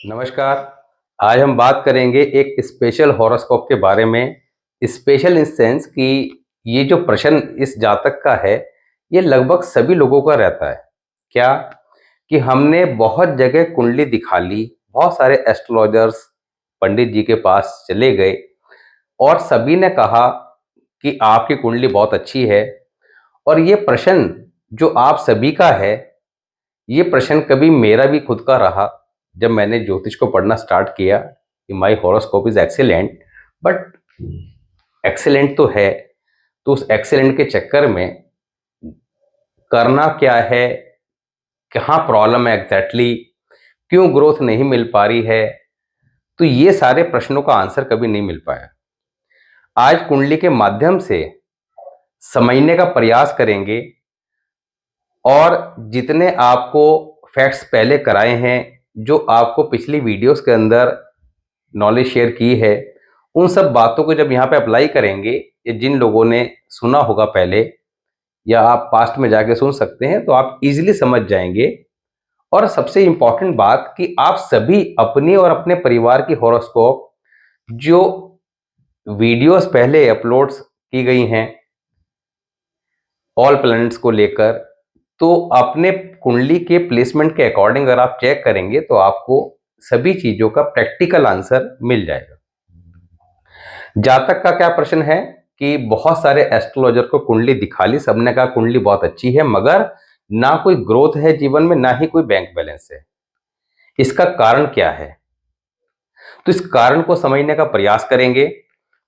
नमस्कार। आज हम बात करेंगे एक स्पेशल हॉरोस्कोप के बारे में। स्पेशल इन सेंस कि ये जो प्रश्न इस जातक का है, ये लगभग सभी लोगों का रहता है। क्या कि हमने बहुत जगह कुंडली दिखा ली, बहुत सारे एस्ट्रोलॉजर्स पंडित जी के पास चले गए और सभी ने कहा कि आपकी कुंडली बहुत अच्छी है। और ये प्रश्न जो आप सभी का है, ये प्रश्न कभी मेरा भी खुद का रहा जब मैंने ज्योतिष को पढ़ना स्टार्ट किया कि my horoscope is excellent. But excellent तो है, तो उस एक्सीलेंट के चक्कर में करना क्या है, कहाँ प्रॉब्लम है एग्जैक्टली, क्यों ग्रोथ नहीं मिल पा रही है, तो ये सारे प्रश्नों का आंसर कभी नहीं मिल पाया। आज कुंडली के माध्यम से समझने का प्रयास करेंगे और जितने आपको फैक्ट्स पहले कराए हैं, जो आपको पिछली वीडियोस के अंदर नॉलेज शेयर की है, उन सब बातों को जब यहाँ पे अप्लाई करेंगे, ये जिन लोगों ने सुना होगा पहले या आप पास्ट में जाके सुन सकते हैं, तो आप इजीली समझ जाएंगे। और सबसे इम्पॉर्टेंट बात कि आप सभी अपनी और अपने परिवार की हॉरोस्कोप जो वीडियोस पहले अपलोड्स की गई हैं ऑल प्लैनेट्स को लेकर, तो अपने कुंडली के प्लेसमेंट के अकॉर्डिंग अगर आप चेक करेंगे तो आपको सभी चीजों का प्रैक्टिकल आंसर मिल जाएगा। जातक का क्या प्रश्न है कि बहुत सारे एस्ट्रोलॉजर को कुंडली दिखा ली, सबने कहा कुंडली बहुत अच्छी है, मगर ना कोई ग्रोथ है जीवन में, ना ही कोई बैंक बैलेंस है। इसका कारण क्या है? तो इस कारण को समझने का प्रयास करेंगे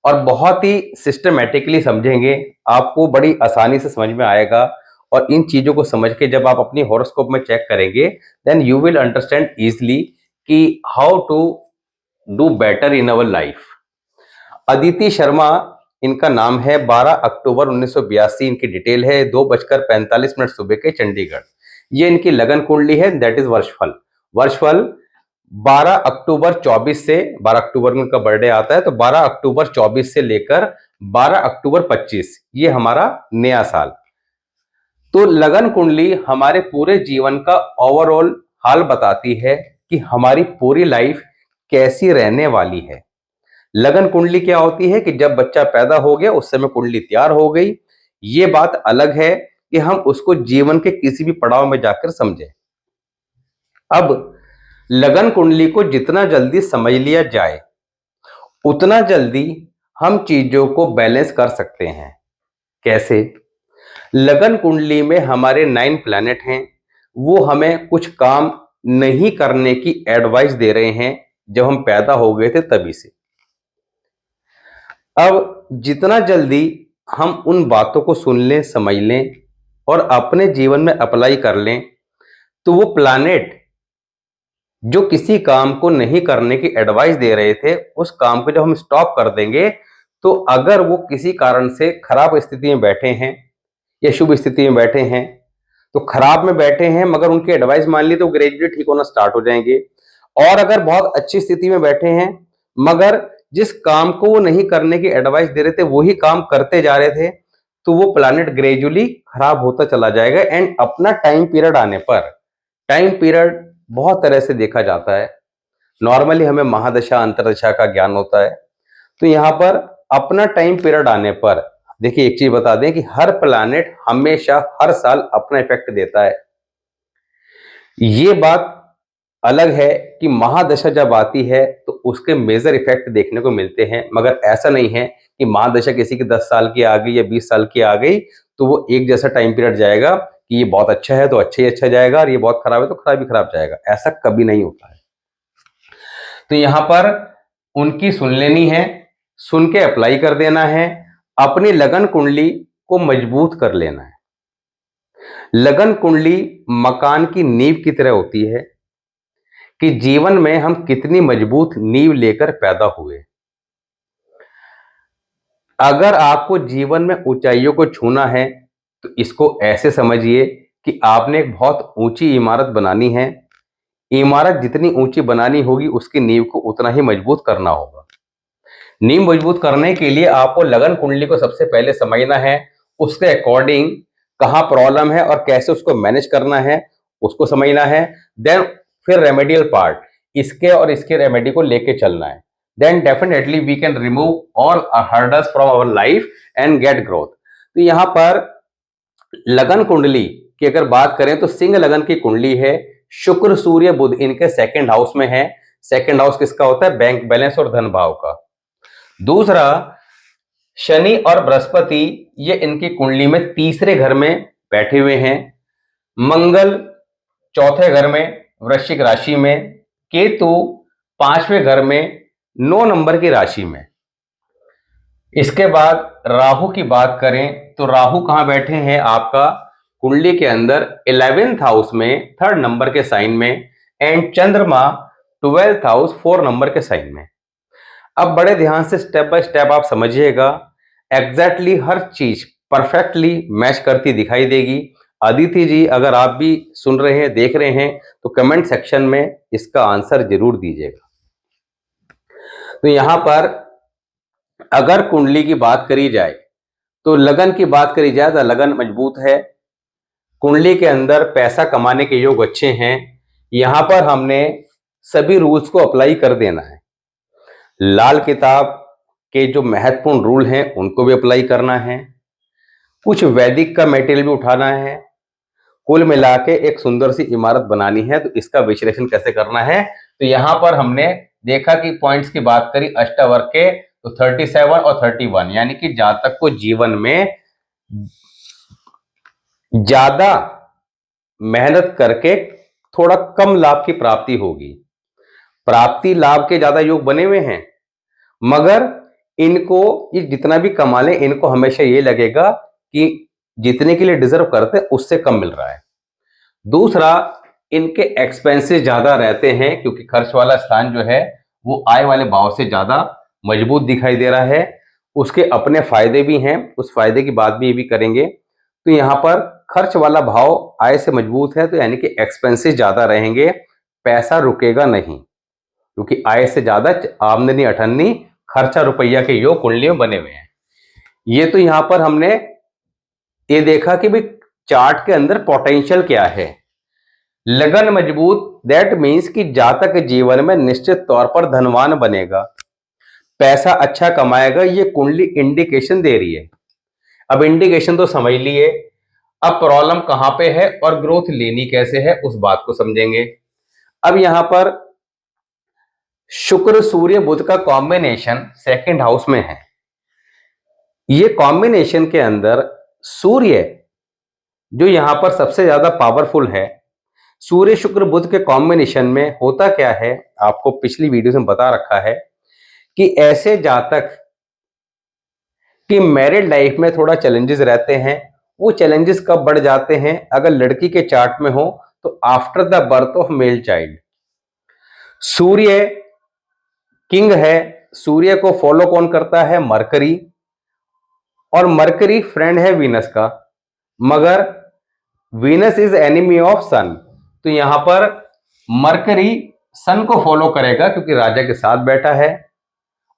और बहुत ही सिस्टमेटिकली समझेंगे, आपको बड़ी आसानी से समझ में आएगा। और इन चीजों को समझ के जब आप अपनी हॉरोस्कोप में चेक करेंगे, then you will understand easily कि how to do better in our life. Aditi Sharma इनका नाम है, 12 अक्टूबर 1982 इनकी डिटेल है, 2:45 सुबह के चंडीगढ़। ये इनकी लगन कुंडली है, दैट इज वर्षफल। वर्षफल 12 अक्टूबर 24 से, 12 अक्टूबर में उनका बर्थडे आता है, तो 12 अक्टूबर 24 से लेकर 12 अक्टूबर 25 ये हमारा नया साल। तो लगन कुंडली हमारे पूरे जीवन का ओवरऑल हाल बताती है कि हमारी पूरी लाइफ कैसी रहने वाली है। लगन कुंडली क्या होती है कि जब बच्चा पैदा हो गया उस समय कुंडली तैयार हो गई। ये बात अलग है कि हम उसको जीवन के किसी भी पड़ाव में जाकर समझें। अब लगन कुंडली को जितना जल्दी समझ लिया जाए, उतना जल्दी हम चीजों को बैलेंस कर सकते हैं। कैसे? लगन कुंडली में हमारे 9 प्लैनेट हैं, वो हमें कुछ काम नहीं करने की एडवाइस दे रहे हैं जब हम पैदा हो गए थे तभी से। अब जितना जल्दी हम उन बातों को सुन लें, समझ लें और अपने जीवन में अप्लाई कर लें, तो वो प्लैनेट जो किसी काम को नहीं करने की एडवाइस दे रहे थे, उस काम को जब हम स्टॉप कर देंगे, तो अगर वो किसी कारण से खराब स्थिति में बैठे हैं या शुभ स्थिति में बैठे हैं, तो खराब में बैठे हैं मगर उनकी एडवाइस मान ली तो ग्रेजुअली ठीक होना स्टार्ट हो जाएंगे। और अगर बहुत अच्छी स्थिति में बैठे हैं मगर जिस काम को वो नहीं करने की एडवाइस दे रहे थे वही काम करते जा रहे थे, तो वो प्लैनेट ग्रेजुअली खराब होता चला जाएगा। एंड अपना टाइम पीरियड आने पर, टाइम पीरियड बहुत तरह से देखा जाता है। नॉर्मली हमें महादशा अंतरदशा का ज्ञान होता है, तो यहाँ पर अपना टाइम पीरियड आने पर देखिए, एक चीज बता दें कि हर प्लैनेट हमेशा हर साल अपना इफेक्ट देता है। ये बात अलग है कि महादशा जब आती है तो उसके मेजर इफेक्ट देखने को मिलते हैं, मगर ऐसा नहीं है कि महादशा किसी की 10 साल की आ गई या 20 साल की आ गई तो वो एक जैसा टाइम पीरियड जाएगा कि ये बहुत अच्छा है तो अच्छा ही अच्छा जाएगा और ये बहुत खराब है तो खराब ही खराब जाएगा। ऐसा कभी नहीं होता है। तो यहाँ पर उनकी सुन लेनी है, सुन के अप्लाई कर देना है, अपनी लगन कुंडली को मजबूत कर लेना है। लगन कुंडली मकान की नींव की तरह होती है कि जीवन में हम कितनी मजबूत नींव लेकर पैदा हुए। अगर आपको जीवन में ऊंचाइयों को छूना है तो इसको ऐसे समझिए कि आपने एक बहुत ऊंची इमारत बनानी है। इमारत जितनी ऊंची बनानी होगी उसकी नींव को उतना ही मजबूत करना होगा। नींव मजबूत करने के लिए आपको लगन कुंडली को सबसे पहले समझना है, उसके अकॉर्डिंग कहाँ प्रॉब्लम है और कैसे उसको मैनेज करना है उसको समझना है। देन फिर रेमेडियल पार्ट, इसके और इसके रेमेडी को लेके चलना है, then definitely we can remove all hurdles from our life and get growth. तो यहाँ पर लगन कुंडली की अगर बात करें तो सिंह लगन की कुंडली है, शुक्र सूर्य बुध इनके सेकंड हाउस में है। सेकंड हाउस किसका होता है? बैंक बैलेंस और धन भाव का। दूसरा, शनि और बृहस्पति ये इनकी कुंडली में तीसरे घर में बैठे हुए हैं। मंगल चौथे घर में वृश्चिक राशि में, केतु पांचवें घर में 9 नंबर की राशि में। इसके बाद राहु की बात करें तो राहु कहां बैठे हैं? आपका कुंडली के अंदर 11th हाउस में 3rd नंबर के साइन में, एंड चंद्रमा 12th हाउस 4 नंबर के साइन में। अब बड़े ध्यान से स्टेप बाय स्टेप आप समझिएगा, एग्जैक्टली हर चीज परफेक्टली मैच करती दिखाई देगी। अदिति जी अगर आप भी सुन रहे हैं, देख रहे हैं तो कमेंट सेक्शन में इसका आंसर जरूर दीजिएगा। तो यहां पर अगर कुंडली की बात करी जाए तो लगन की बात करी जाए तो लगन मजबूत है। कुंडली के अंदर पैसा कमाने के योग अच्छे हैं। यहां पर हमने सभी रूल्स को अप्लाई कर देना है। लाल किताब के जो महत्वपूर्ण रूल हैं उनको भी अप्लाई करना है, कुछ वैदिक का मटेरियल भी उठाना है। कुल मिला के एक सुंदर सी इमारत बनानी है, तो इसका विश्लेषण कैसे करना है? तो यहां पर हमने देखा कि पॉइंट्स की बात करी अष्टवर्ग के, तो 37 और 31, यानी कि जातक को जीवन में ज्यादा मेहनत करके थोड़ा कम लाभ की प्राप्ति होगी। प्राप्ति लाभ के ज्यादा योग बने हुए हैं, मगर इनको ये जितना भी कमा ले, इनको हमेशा ये लगेगा कि जितने के लिए डिजर्व करते हैं उससे कम मिल रहा है। दूसरा, इनके एक्सपेंसेस ज्यादा रहते हैं क्योंकि खर्च वाला स्थान जो है वो आय वाले भाव से ज्यादा मजबूत दिखाई दे रहा है। उसके अपने फायदे भी हैं, उस फायदे की बात भी ये भी करेंगे। तो यहाँ पर खर्च वाला भाव आय से मजबूत है, तो यानी कि एक्सपेंसेस ज्यादा रहेंगे, पैसा रुकेगा नहीं, क्योंकि आय से ज्यादा आमदनी अठन्नी खर्चा रुपया के योग कुंडली में बने हुए हैं। ये तो यहां पर हमने ये देखा कि भाई चार्ट के अंदर पोटेंशियल क्या है। लगन मजबूत, दैट मीन्स कि जातक जीवन में निश्चित तौर पर धनवान बनेगा, पैसा अच्छा कमाएगा, ये कुंडली इंडिकेशन दे रही है। अब इंडिकेशन तो समझ लिए, अब प्रॉब्लम कहां पे है और ग्रोथ लेनी कैसे है उस बात को समझेंगे। अब यहां पर शुक्र सूर्य बुध का कॉम्बिनेशन सेकंड हाउस में है। ये कॉम्बिनेशन के अंदर सूर्य जो यहां पर सबसे ज्यादा पावरफुल है, सूर्य शुक्र बुध के कॉम्बिनेशन में होता क्या है, आपको पिछली वीडियो में बता रखा है कि ऐसे जातक कि मैरिड लाइफ में थोड़ा चैलेंजेस रहते हैं। वो चैलेंजेस कब बढ़ जाते हैं? अगर लड़की के चार्ट में हो तो after the birth of male child. Surya king है, सूर्य को फॉलो कौन करता है? मरकरी, और मरकरी फ्रेंड है वीनस का, मगर वीनस इज एनिमी ऑफ सन। तो यहां पर मरकरी सन को फॉलो करेगा क्योंकि राजा के साथ बैठा है,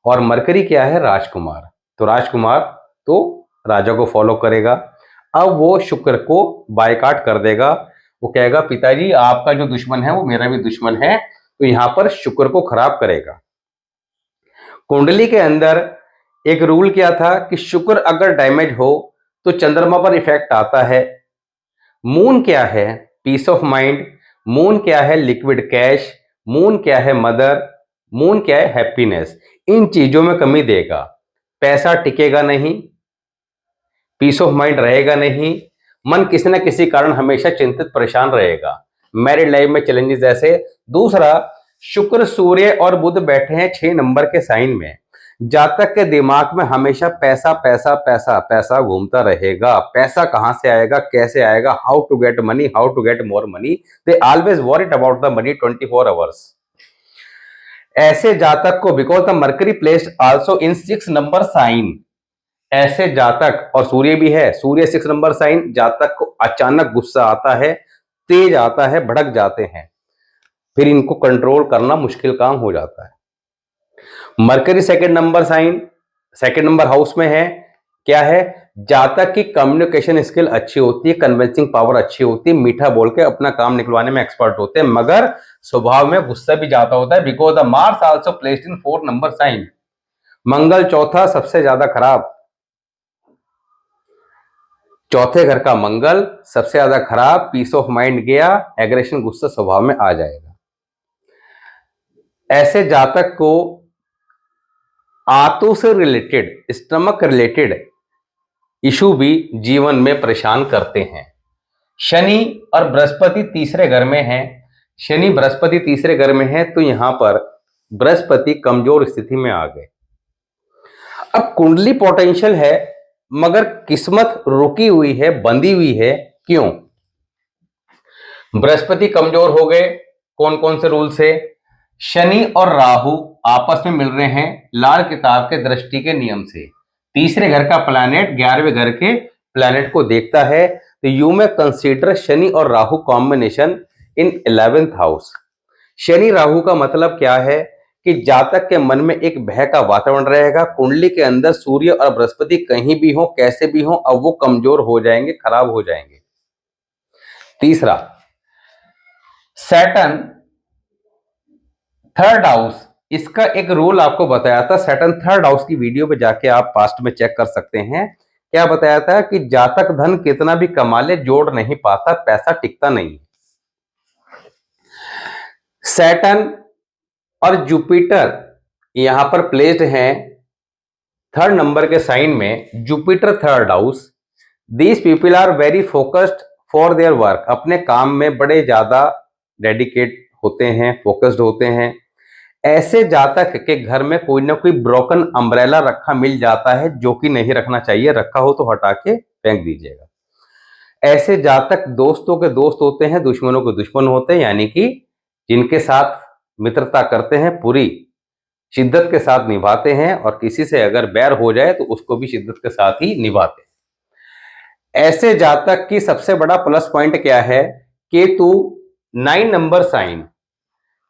और मरकरी क्या है? राजकुमार। तो राजकुमार तो राजा को फॉलो करेगा। अब वो शुक्र को बायकाट कर देगा, वो कहेगा पिताजी आपका जो दुश्मन है वो मेरा भी दुश्मन है, तो यहां पर शुक्र को खराब करेगा। कुंडली के अंदर एक रूल क्या था कि शुक्र अगर डैमेज हो तो चंद्रमा पर इफेक्ट आता है। मून क्या है? Piece of mind. मून क्या है? Liquid cash. मून क्या है? मदर। मून क्या है? हैप्पीनेस। इन चीजों में कमी देगा, पैसा टिकेगा नहीं, पीस ऑफ माइंड रहेगा नहीं, मन किसी न किसी कारण हमेशा चिंतित परेशान रहेगा, मैरिड लाइफ में चैलेंजेस ऐसे। दूसरा, शुक्र सूर्य और बुध बैठे हैं 6 नंबर के साइन में, जातक के दिमाग में हमेशा पैसा पैसा पैसा पैसा घूमता रहेगा। पैसा कहां से आएगा, कैसे आएगा, how to get money, how to get more money, they always worried about the money 24 hours. ऐसे जातक को because the Mercury placed also in 6 number sign, ऐसे जातक, और सूर्य भी है, सूर्य 6 नंबर साइन, जातक को अचानक गुस्सा आता है, तेज आता है, भड़क जाते हैं, फिर इनको कंट्रोल करना मुश्किल काम हो जाता है। Mercury second number sign, second number house में है, क्या है? जातक की कम्युनिकेशन स्किल अच्छी होती है, कन्विंसिंग पावर अच्छी होती है, मीठा बोल के अपना काम निकलवाने में एक्सपर्ट होते हैं, मगर स्वभाव में गुस्सा भी ज्यादा होता है। Because the Mars also placed in 4 number sign. Mangal चौथा सबसे ज्यादा खराब, चौथे घर का मंगल सबसे ज्यादा खराब। पीस ऑफ माइंड गया, एग्रेशन गुस्सा स्वभाव में आ जाएगा। ऐसे जातक को आंतों से रिलेटेड, स्टमक रिलेटेड इशू भी जीवन में परेशान करते हैं। शनि और बृहस्पति तीसरे घर में है, शनि बृहस्पति तीसरे घर में है, तो यहां पर बृहस्पति कमजोर स्थिति में आ गए। अब कुंडली पोटेंशियल है मगर किस्मत रुकी हुई है, बंधी हुई है। क्यों? बृहस्पति कमजोर हो गए। कौन कौन से रूल से? शनि और राहु आपस में मिल रहे हैं लाल किताब के दृष्टि के नियम से। तीसरे घर का प्लैनेट 11वें घर के प्लैनेट को देखता है, तो यू में कंसीडर शनि और राहु कॉम्बिनेशन इन 11th हाउस। शनि राहु का मतलब क्या है कि जातक के मन में एक भय का वातावरण रहेगा। कुंडली के अंदर सूर्य और बृहस्पति कहीं भी हो, कैसे भी हो, अब वो कमजोर हो जाएंगे, खराब हो जाएंगे। तीसरा, सैटर्न 3rd हाउस, इसका एक रूल आपको बताया था। सैटर्न 3rd हाउस की वीडियो पे जाके आप पास्ट में चेक कर सकते हैं। क्या बताया था कि जातक धन कितना भी कमा ले जोड़ नहीं पाता, पैसा टिकता नहीं। सैटर्न और जुपिटर यहां पर प्लेस्ड हैं 3rd नंबर के साइन में। Jupiter 3rd house. These people are very focused for their work. अपने काम में बड़े ज्यादा डेडिकेट होते हैं, फोकस्ड होते हैं। ऐसे जातक के घर में कोई ना कोई ब्रोकन अम्ब्रेला रखा मिल जाता है, जो कि नहीं रखना चाहिए। रखा हो तो हटा के फेंक दीजिएगा। ऐसे जातक दोस्तों के दोस्त होते हैं, दुश्मनों के दुश्मन होते हैं, यानी कि जिनके साथ मित्रता करते हैं पूरी शिद्दत के साथ निभाते हैं, और किसी से अगर बैर हो जाए तो उसको भी शिद्दत के साथ ही निभाते हैं। ऐसे जातक की सबसे बड़ा प्लस पॉइंट क्या है? Ketu 9 number sign,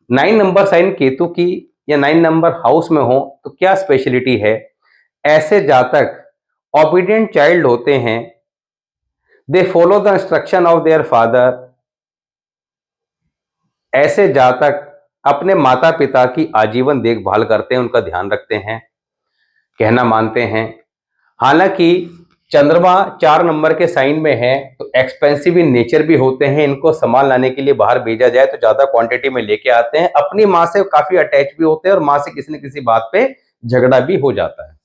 9 number sign Ketu की या 9 नंबर हाउस में हो तो क्या स्पेशलिटी है? ऐसे जातक ओबीडियंट चाइल्ड होते हैं। They follow the instruction of their father. ऐसे जातक अपने माता पिता की आजीवन देखभाल करते हैं, उनका ध्यान रखते हैं, कहना मानते हैं। हालांकि चंद्रमा 4 नंबर के साइन में है तो एक्सपेंसिव इन नेचर भी होते हैं। इनको सामान लाने के लिए बाहर भेजा जाए तो ज्यादा क्वांटिटी में लेके आते हैं। अपनी मां से काफी अटैच भी होते हैं और मां से किसी न किसी बात पे झगड़ा भी हो जाता है।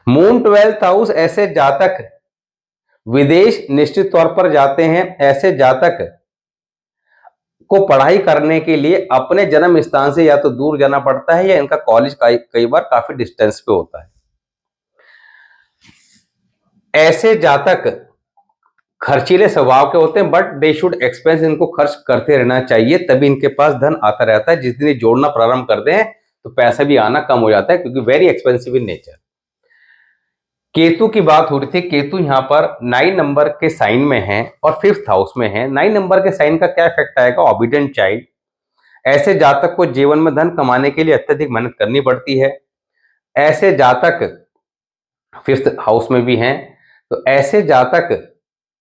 मून 12th हाउस, ऐसे जातक विदेश निश्चित तौर पर जाते हैं। ऐसे जातक को पढ़ाई करने के लिए अपने जन्म स्थान से या तो दूर जाना पड़ता है या इनका कॉलेज कई बार काफी डिस्टेंस पे होता है। ऐसे जातक खर्चीले स्वभाव के होते हैं, बट दे शुड एक्सपेंस। इनको खर्च करते रहना चाहिए, तभी इनके पास धन आता रहता है। जिस दिन ये जोड़ना प्रारंभ कर दें तो पैसा भी आना कम हो जाता है, क्योंकि very expensive in nature. Ketu की बात हो रही थी। केतु यहां पर 9 नंबर के साइन में है और 5th हाउस में है। 9 नंबर के साइन का क्या इफेक्ट आएगा? Obedient child. ऐसे जातक को जीवन में धन कमाने के लिए अत्यधिक मेहनत करनी पड़ती है। ऐसे जातक 5th हाउस में भी हैं, तो ऐसे जातक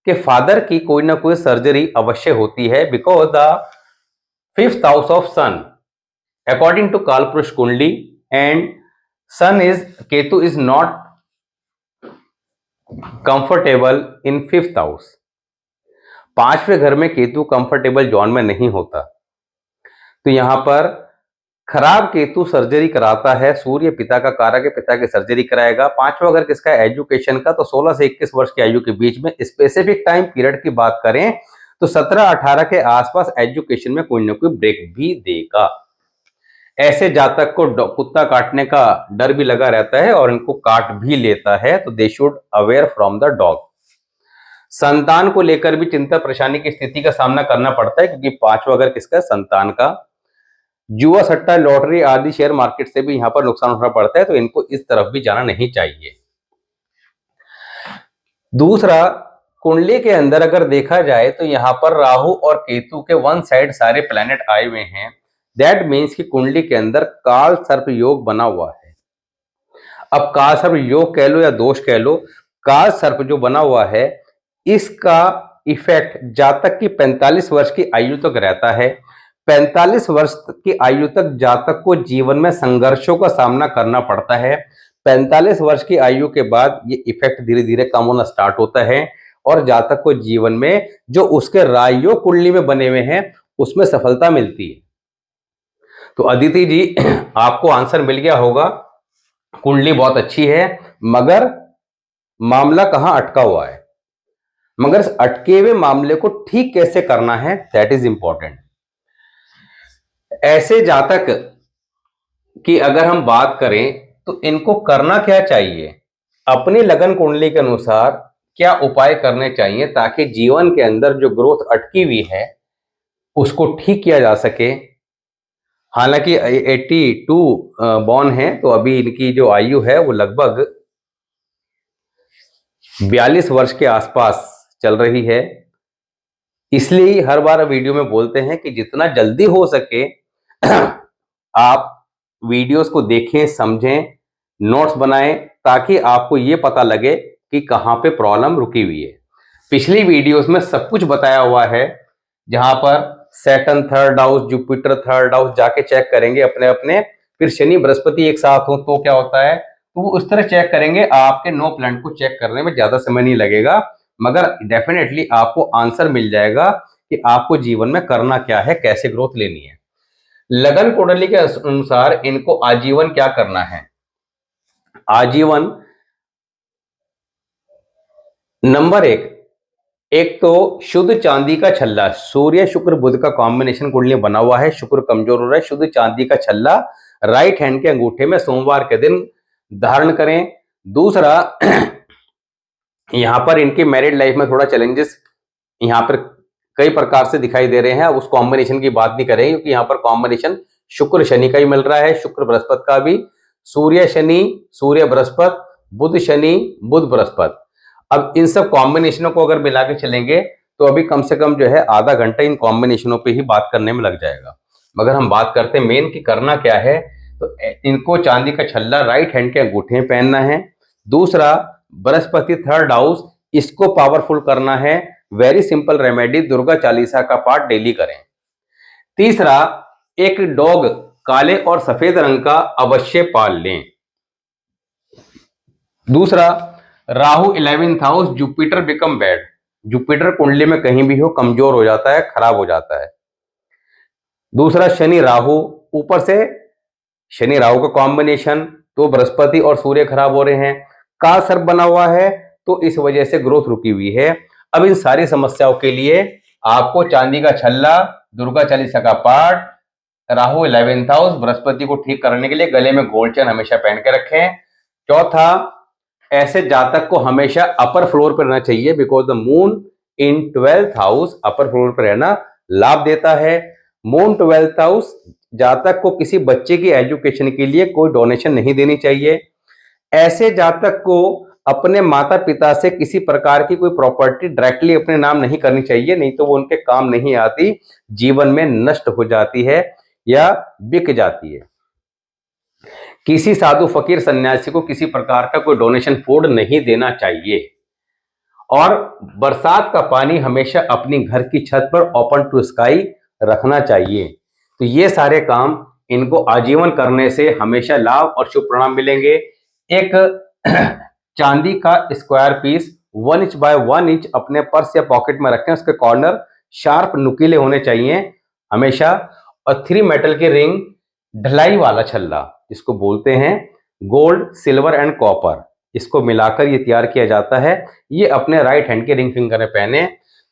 के फादर की कोई ना कोई सर्जरी अवश्य होती है। Because the 5th house of sun according to Kalpurush kundli, and sun is, Ketu is not comfortable in 5th house. 5वें घर में केतु कंफर्टेबल जोन में नहीं होता, तो यहां पर खराब केतु सर्जरी कराता है। सूर्य पिता का कारक है, पिता की सर्जरी कराएगा। 5वां घर किसका? एजुकेशन का। तो 16 से 21 वर्ष की आयु के बीच में स्पेसिफिक टाइम पीरियड की बात करें तो 17-18 के आसपास एजुकेशन में कोई ना कोई ब्रेक भी देगा। ऐसे जातक को कुत्ता काटने का डर भी लगा रहता है और इनको काट भी लेता है, तो they should aware from the dog. संतान को लेकर भी चिंता परेशानी की स्थिति का सामना करना पड़ता है, क्योंकि 5वां घर किसका? संतान का। जुआ सट्टा लॉटरी आदि शेयर मार्केट से भी यहां पर नुकसान उठाना पड़ता है, तो इनको इस तरफ भी जाना नहीं चाहिए। दूसरा, कुंडली के अंदर अगर देखा जाए तो यहां पर राहु और केतु के वन साइड सारे प्लैनेट आए हुए हैं। दैट मीन्स कि कुंडली के अंदर काल सर्प योग बना हुआ है। अब काल सर्प योग कह लो या दोष कह लो, काल सर्प जो बना हुआ है इसका इफेक्ट जातक की 45 वर्ष की आयु तक रहता है। 45 वर्ष की आयु तक जातक को जीवन में संघर्षों का सामना करना पड़ता है। 45 वर्ष की आयु के बाद ये इफेक्ट धीरे धीरे कम होना स्टार्ट होता है और जातक को जीवन में जो उसके राजयोग कुंडली में बने हुए हैं उसमें सफलता मिलती है। तो अदिति जी आपको आंसर मिल गया होगा, कुंडली बहुत अच्छी है मगर मामला कहां अटका हुआ है, मगर इस अटके हुए मामले को ठीक कैसे करना है दैट इज इंपॉर्टेंट। ऐसे जातक की अगर हम बात करें तो इनको करना क्या चाहिए, अपनी लगन कुंडली के अनुसार क्या उपाय करने चाहिए ताकि जीवन के अंदर जो ग्रोथ अटकी हुई है उसको ठीक किया जा सके। हालांकि 82 बॉर्न है तो अभी इनकी जो आयु है वो लगभग 42 वर्ष के आसपास चल रही है। इसलिए हर बार वीडियो में बोलते हैं कि जितना जल्दी हो सके आप वीडियोस को देखें, समझें, नोट्स बनाएं ताकि आपको ये पता लगे कि कहां पे प्रॉब्लम रुकी हुई है। पिछली वीडियोस में सब कुछ बताया हुआ है, जहां पर Saturn third house, Jupiter third house जाके चेक करेंगे अपने अपने, फिर शनि बृहस्पति एक साथ हो तो क्या होता है, तो वो उस तरह चेक करेंगे। आपके 9 प्लैनेट को चेक करने में ज्यादा समय नहीं लगेगा मगर डेफिनेटली आपको आंसर मिल जाएगा कि आपको जीवन में करना क्या है, कैसे ग्रोथ लेनी है। लगन कुंडली के अनुसार इनको आजीवन क्या करना है, आजीवन नंबर एक तो शुद्ध चांदी का छल्ला, सूर्य शुक्र बुध का कॉम्बिनेशन कुंडली बना हुआ है, शुक्र कमजोर हो रहा है, शुद्ध चांदी का छल्ला राइट हैंड के अंगूठे में सोमवार के दिन धारण करें। दूसरा यहां पर इनकी मैरिड लाइफ में थोड़ा चैलेंजेस यहां पर कई प्रकार से दिखाई दे रहे हैं, उस कॉम्बिनेशन की बात नहीं करेंगे क्योंकि यहां पर कॉम्बिनेशन शुक्र शनि का ही मिल रहा है, शुक्र बृहस्पति का भी, सूर्य शनि, सूर्य बृहस्पति, बुध शनि, बुध बृहस्पति। अब इन सब कॉम्बिनेशनों को अगर मिला के चलेंगे तो अभी कम से कम जो है आधा घंटा इन कॉम्बिनेशनों पे ही बात करने में लग जाएगा। मगर हम बात करते हैं मेन की करना क्या है, तो इनको चांदी का छल्ला राइट हैंड के अंगूठे में पहनना है। दूसरा बृहस्पति थर्ड हाउस, इसको पावरफुल करना है, very simple remedy, Durga Chalisa का पाठ डेली करें। तीसरा एक डॉग काले और सफेद रंग का अवश्य पाल लें। दूसरा Rahu 11th house, Jupiter become bad, Jupiter कुंडली में कहीं भी हो कमजोर हो जाता है, खराब हो जाता है। दूसरा शनि राहु, ऊपर से शनि राहु का कॉम्बिनेशन, तो बृहस्पति और सूर्य खराब हो रहे हैं, काल सर्प बना हुआ है तो इस वजह से ग्रोथ रुकी हुई है। अब इन सारी समस्याओं के लिए आपको चांदी का छल्ला, दुर्गा चालीसा का पाठ, राहु 11th हाउस, बृहस्पति को ठीक करने के लिए गले में गोल्ड चेन हमेशा पहन के रखें। चौथा ऐसे जातक को हमेशा अपर फ्लोर पर रहना चाहिए because the moon in 12th house, upper floor पर रहना लाभ देता है। मून 12th हाउस, जातक को किसी बच्चे की एजुकेशन के लिए कोई डोनेशन नहीं देनी चाहिए। ऐसे जातक को अपने माता पिता से किसी प्रकार की कोई प्रॉपर्टी डायरेक्टली अपने नाम नहीं करनी चाहिए, नहीं तो वो उनके काम नहीं आती, जीवन में नष्ट हो जाती है या बिक जाती है। किसी साधु फकीर सन्यासी को किसी प्रकार का कोई डोनेशन फूड नहीं देना चाहिए। और बरसात का पानी हमेशा अपनी घर की छत पर ओपन टू स्काई रखना चाहिए। तो ये सारे काम इनको आजीवन करने से हमेशा लाभ और शुभ परिणाम मिलेंगे। एक चांदी का square piece 1 inch by 1 inch अपने पर्स या पॉकेट में रखें, उसके कॉर्नर शार्प नुकीले होने चाहिए हमेशा। और 3 मेटल के रिंग, ढलाई वाला छल्ला इसको बोलते हैं, गोल्ड सिल्वर एंड कॉपर, इसको मिलाकर ये तैयार किया जाता है, ये अपने राइट हैंड के रिंग फिंगर में पहने।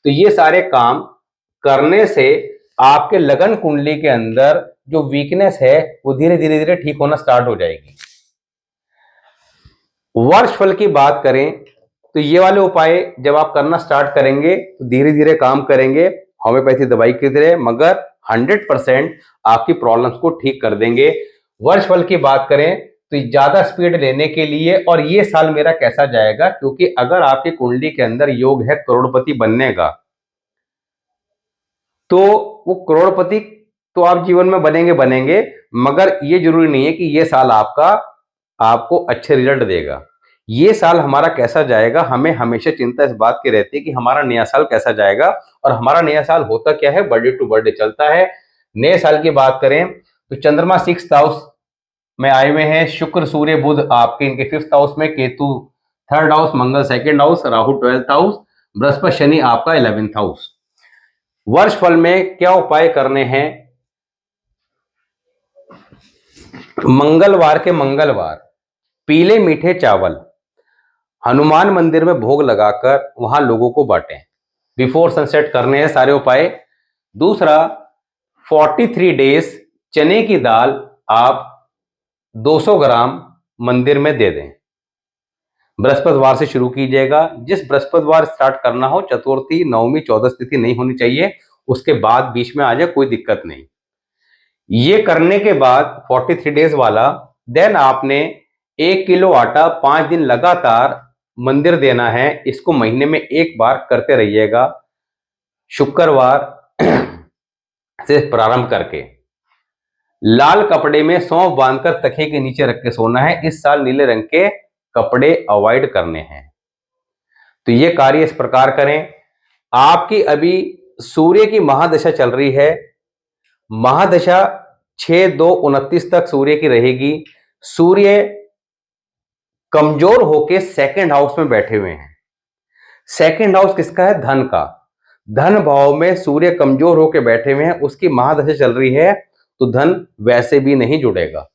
तो ये सारे काम करने से आपके लगन कुंडली के अंदर जो वीकनेस है वो धीरे धीरे धीरे ठीक होना स्टार्ट हो जाएगी। वर्ष फल की बात करें तो ये वाले उपाय जब आप करना स्टार्ट करेंगे तो धीरे धीरे काम करेंगे, होम्योपैथी दवाई की तरह, मगर 100% आपकी प्रॉब्लम्स को ठीक कर देंगे। वर्ष फल की बात करें तो ज्यादा स्पीड लेने के लिए, और ये साल मेरा कैसा जाएगा, क्योंकि अगर आपकी कुंडली के अंदर योग है करोड़पति बनने का, तो वो करोड़पति तो आप जीवन में बनेंगे, मगर ये जरूरी नहीं है कि ये साल आपका आपको अच्छे रिजल्ट देगा। ये साल हमारा कैसा जाएगा, हमें हमेशा चिंता इस बात की रहती है कि हमारा नया साल कैसा जाएगा। और हमारा नया साल होता क्या है, बर्थडे टू बर्थडे चलता है। नए साल की बात करें तो चंद्रमा 6th हाउस में आए हुए हैं, शुक्र सूर्य बुध आपके इनके 5th हाउस में, केतु 3rd हाउस, मंगल 2nd house, Rahu 12th house, Brihaspati Shani आपका 11th हाउस। वर्ष फल में क्या उपाय करने हैं, मंगलवार के मंगलवार पीले मीठे चावल हनुमान मंदिर में भोग लगाकर वहां लोगों को बांटें। बिफोर सनसेट करने हैं सारे उपाय। दूसरा, 43 डेज चने की दाल आप 200 ग्राम मंदिर में दे दें। बृहस्पतिवार से शुरू कीजिएगा। जिस बृहस्पतिवार स्टार्ट करना हो, चतुर्थी, नवमी, 14 तिथि नहीं होनी चाहिए, उसके बाद बीच में आ जाए कोई दिक्कत नहीं। ये करने के बाद 43 डेज वाला, देन आपने 1 किलो आटा 5 दिन लगातार मंदिर देना है। इसको महीने में एक बार करते रहिएगा, शुक्रवार से प्रारंभ करके। लाल कपड़े में सौंफ बांधकर तकिए के नीचे रख के सोना है। इस साल नीले रंग के कपड़े अवॉइड करने हैं। तो ये कार्य इस प्रकार करें। आपकी अभी सूर्य की महादशा चल रही है। महादशा 6/2/29 तक सूर्य की रहेगी। सूर्य कमजोर होके 2nd हाउस में बैठे हुए हैं। 2nd हाउस किसका है, धन का। धन भाव में सूर्य कमजोर होकर बैठे हुए हैं, उसकी महादशा चल रही है, तो धन वैसे भी नहीं जुड़ेगा।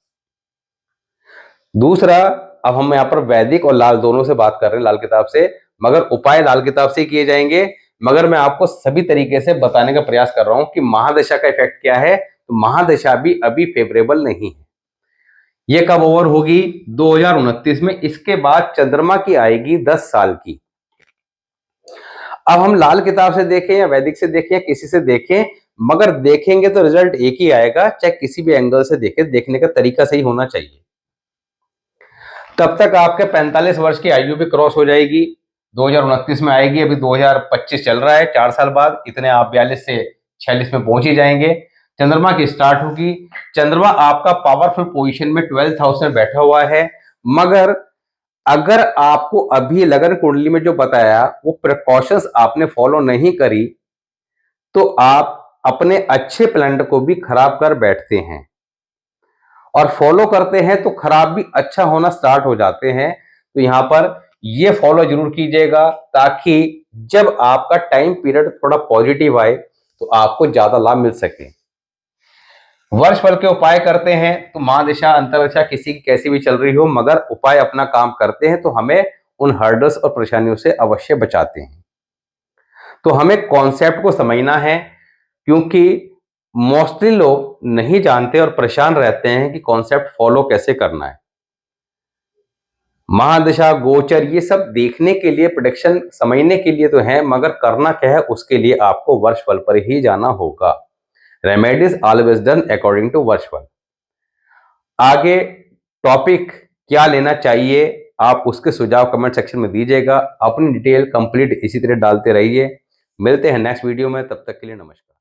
दूसरा, अब हम यहां पर वैदिक और लाल दोनों से बात कर रहे हैं, लाल किताब से, मगर उपाय लाल किताब से किए जाएंगे। मगर मैं आपको सभी तरीके से बताने का प्रयास कर रहा हूं कि महादशा का इफेक्ट क्या है। तो महादशा भी अभी फेवरेबल नहीं है। ये कब ओवर होगी, 2029 में। इसके बाद चंद्रमा की आएगी 10 साल की। अब हम लाल किताब से देखें या वैदिक से देखें या किसी से देखें, मगर देखेंगे तो रिजल्ट एक ही आएगा, चाहे किसी भी एंगल से देखें। देखने का तरीका सही होना चाहिए। तब तक आपके 45 वर्ष की आयु भी क्रॉस हो जाएगी, 2029 में आएगी। अभी 2025 चल रहा है, 4 साल बाद इतने आप 42 से 46 में पहुंच ही जाएंगे। चंद्रमा की स्टार्ट होगी। चंद्रमा आपका पावरफुल पोजीशन में 12th हाउस में बैठा हुआ है। मगर अगर आपको अभी लगन कुंडली में जो बताया वो प्रिकॉशंस आपने फॉलो नहीं करी, तो आप अपने अच्छे प्लान को भी खराब कर बैठते हैं। और फॉलो करते हैं तो खराब भी अच्छा होना स्टार्ट हो जाते हैं। तो यहां पर ये फॉलो जरूर कीजिएगा, ताकि जब आपका टाइम पीरियड थोड़ा पॉजिटिव आए तो आपको ज्यादा लाभ मिल सके। वर्ष फल के उपाय करते हैं तो महादशा अंतरदशा किसी की कैसी भी चल रही हो, मगर उपाय अपना काम करते हैं तो हमें उन हर्डल्स और परेशानियों से अवश्य बचाते हैं। तो हमें कॉन्सेप्ट को समझना है, क्योंकि मोस्टली लोग नहीं जानते और परेशान रहते हैं कि कॉन्सेप्ट फॉलो कैसे करना है। महादशा, गोचर, ये सब देखने के लिए, प्रेडिक्शन समझने के लिए तो है, मगर करना क्या है उसके लिए आपको वर्षफल पर ही जाना होगा। Remedies always done according to varshphal. आगे टॉपिक क्या लेना चाहिए, आप उसके सुझाव कमेंट सेक्शन में दीजिएगा। अपनी डिटेल कंप्लीट इसी तरह डालते रहिए। मिलते हैं नेक्स्ट वीडियो में, तब तक के लिए नमस्कार।